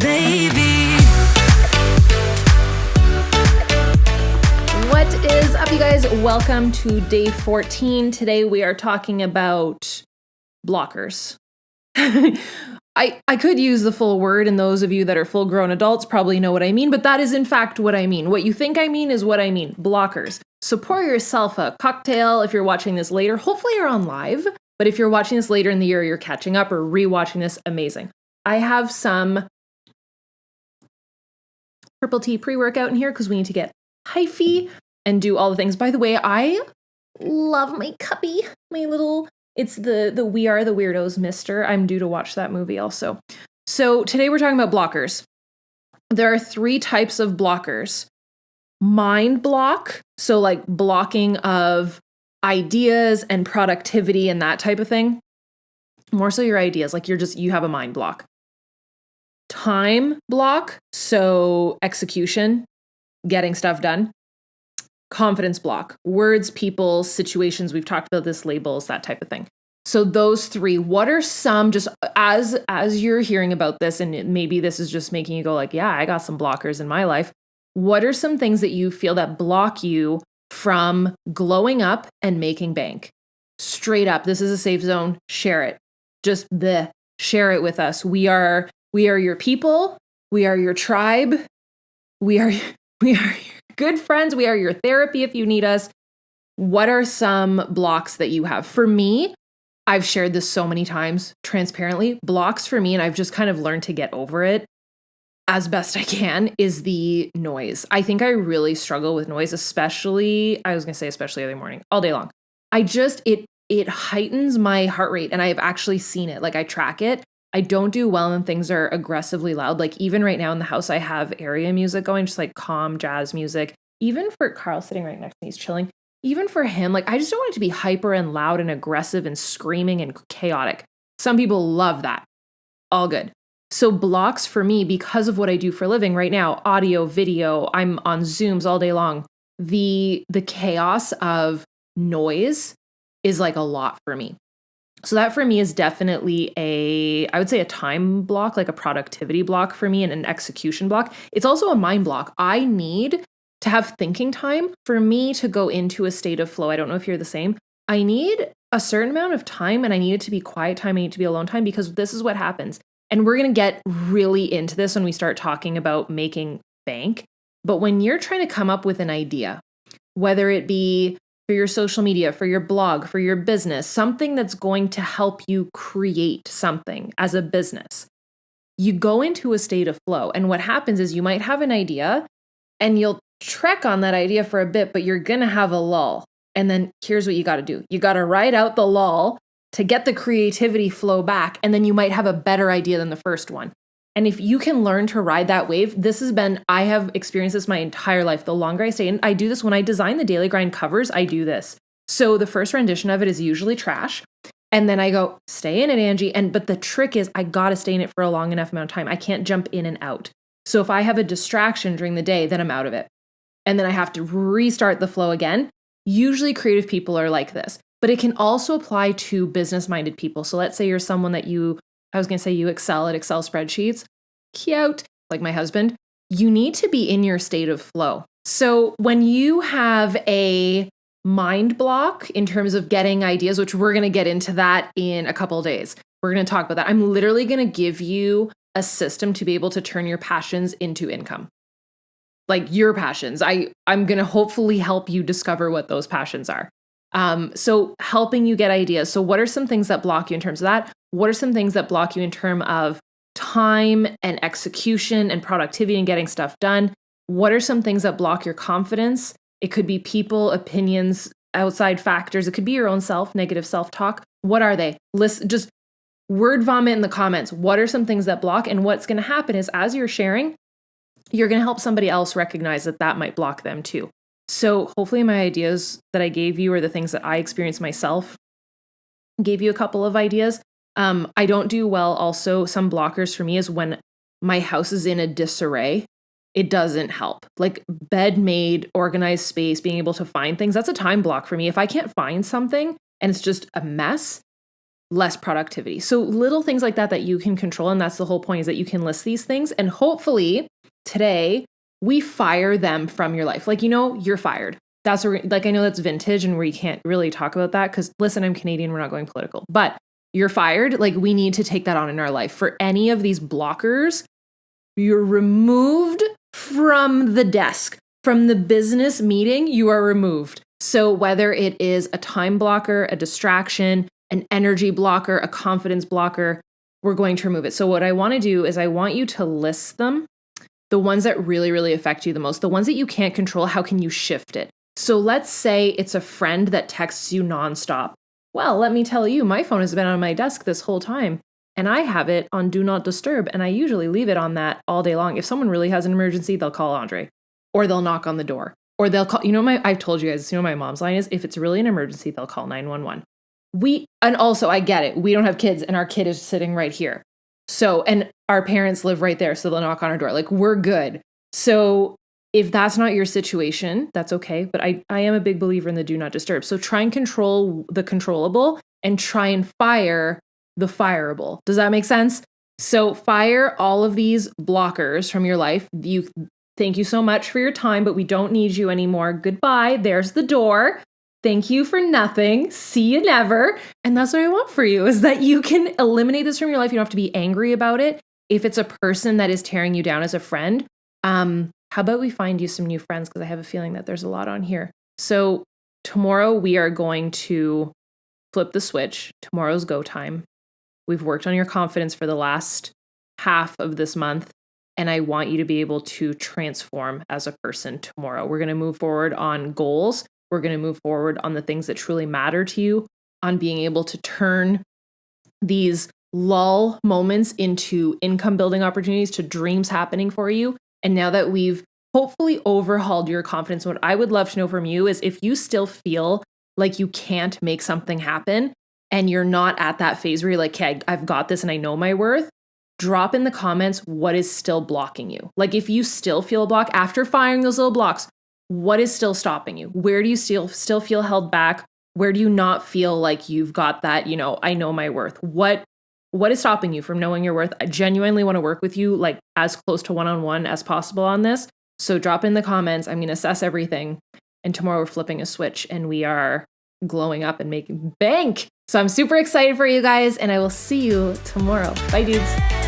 baby. What is up, you guys? Welcome to day 14. Today we are talking about blockers. I could use the full word, and those of you that are full-grown adults probably know what I mean, but that is in fact what I mean. What you think I mean is what I mean. Blockers. So pour yourself a cocktail if you're watching this later. Hopefully you're on live, but if you're watching this later in the year, you're catching up or rewatching this, amazing. I have some purple tea pre-workout in here because we need to get hyphy and do all the things. By the way, I love my cuppy, my little, it's the We Are the Weirdos mister. I'm due to watch that movie also. So today we're talking about blockers. There are 3 types of blockers. Mind block, so like blocking of ideas and productivity and that type of thing. More so your ideas, like you have a mind block. Time block, so execution, getting stuff done. Confidence block, words, people, situations. We've talked about this, labels, that type of thing. So those 3, what are some, just as you're hearing about this, and maybe this is just making you go like, yeah, I got some blockers in my life. What are some things that you feel that block you from glowing up and making bank? Straight up, this is a safe zone. Share it. Share it with us. We are your people. We are your tribe. We are your good friends. We are your therapy if you need us. What are some blocks that you have? For me, I've shared this so many times transparently. Blocks for me, and I've just kind of learned to get over it as best I can, is the noise. I think I really struggle with noise, especially early morning, all day long. It heightens my heart rate, and I have actually seen it. Like, I track it. I don't do well when things are aggressively loud. Like, even right now in the house, I have area music going, just like calm jazz music. Even for Carl sitting right next to me, he's chilling. Even for him, like, I just don't want it to be hyper and loud and aggressive and screaming and chaotic. Some people love that. All good. So blocks for me, because of what I do for a living right now, audio, video, I'm on Zooms all day long. The chaos of noise is like a lot for me. So that for me is definitely I would say a time block, like a productivity block for me, and an execution block. It's also a mind block. I need to have thinking time for me to go into a state of flow. I don't know if you're the same. I need a certain amount of time, and I need it to be quiet time. I need it to be alone time, because this is what happens. And we're going to get really into this when we start talking about making bank. But when you're trying to come up with an idea, whether it be for your social media, for your blog, for your business, something that's going to help you create something as a business, you go into a state of flow. And what happens is you might have an idea and you'll trek on that idea for a bit, but you're going to have a lull. And then here's what you got to do. You got to ride out the lull to get the creativity flow back. And then you might have a better idea than the first one. And if you can learn to ride that wave, I have experienced this my entire life. The longer I stay in, I do this when I design the Daily Grind covers, I do this. So the first rendition of it is usually trash. And then I go, stay in it, Angie. But the trick is I got to stay in it for a long enough amount of time. I can't jump in and out. So if I have a distraction during the day, then I'm out of it. And then I have to restart the flow again. Usually creative people are like this, but it can also apply to business-minded people. So let's say you're someone that you excel at Excel spreadsheets. Cute, like my husband. You need to be in your state of flow. So when you have a mind block in terms of getting ideas, which we're going to get into that in a couple of days, we're going to talk about that. I'm literally going to give you a system to be able to turn your passions into income. Like your passions. I'm going to hopefully help you discover what those passions are. So helping you get ideas. So what are some things that block you in terms of that? What are some things that block you in terms of time and execution and productivity and getting stuff done? What are some things that block your confidence? It could be people, opinions, outside factors. It could be your own negative self-talk. What are they? Just word vomit in the comments. What are some things that block? And what's going to happen is, as you're sharing, you're going to help somebody else recognize that might block them too. So hopefully my ideas that I gave you, or the things that I experienced myself, gave you a couple of ideas. I don't do well also. Some blockers for me is when my house is in a disarray. It doesn't help. Like bed made, organized space, being able to find things, that's a time block for me. If I can't find something and it's just a mess, less productivity. So little things like that you can control. And that's the whole point, is that you can list these things. And hopefully today we fire them from your life. Like, you're fired. That's like, I know that's vintage and we can't really talk about that because, listen, I'm Canadian. We're not going political, but you're fired. Like, we need to take that on in our life. For any of these blockers, you're removed from the desk, from the business meeting, you are removed. So whether it is a time blocker, a distraction, an energy blocker, a confidence blocker, we're going to remove it. So what I want to do is I want you to list them, the ones that really, really affect you the most, the ones that you can't control. How can you shift it? So let's say it's a friend that texts you nonstop. Well, let me tell you, my phone has been on my desk this whole time and I have it on do not disturb. And I usually leave it on that all day long. If someone really has an emergency, they'll call Andre or they'll knock on the door or they'll call, I've told you guys, my mom's line is, if it's really an emergency, they'll call 911. And also I get it. We don't have kids and our kid is sitting right here. So, and our parents live right there. So they'll knock on our door. Like, we're good. So if that's not your situation, that's okay. But I am a big believer in the do not disturb. So try and control the controllable and try and fire the fireable. Does that make sense? So fire all of these blockers from your life. Thank you so much for your time, but we don't need you anymore. Goodbye. There's the door. Thank you for nothing. See you never. And that's what I want for you, is that you can eliminate this from your life. You don't have to be angry about it. If it's a person that is tearing you down as a friend, how about we find you some new friends? Because I have a feeling that there's a lot on here. So tomorrow we are going to flip the switch. Tomorrow's go time. We've worked on your confidence for the last half of this month. And I want you to be able to transform as a person tomorrow. We're going to move forward on goals. We're going to move forward on the things that truly matter to you, on being able to turn these lull moments into income building opportunities, to dreams happening for you. And now that we've hopefully overhauled your confidence, what I would love to know from you is, if you still feel like you can't make something happen and you're not at that phase where you're like, okay, I've got this and I know my worth, drop in the comments what is still blocking you. Like, if you still feel a block after firing those little blocks, what is still stopping you? Where do you still feel held back? Where do you not feel like you've got that, I know my worth? What is stopping you from knowing your worth? I genuinely want to work with you, like, as close to one-on-one as possible on this. So drop in the comments. I'm going to assess everything. And tomorrow we're flipping a switch and we are glowing up and making bank. So I'm super excited for you guys, and I will see you tomorrow. Bye, dudes.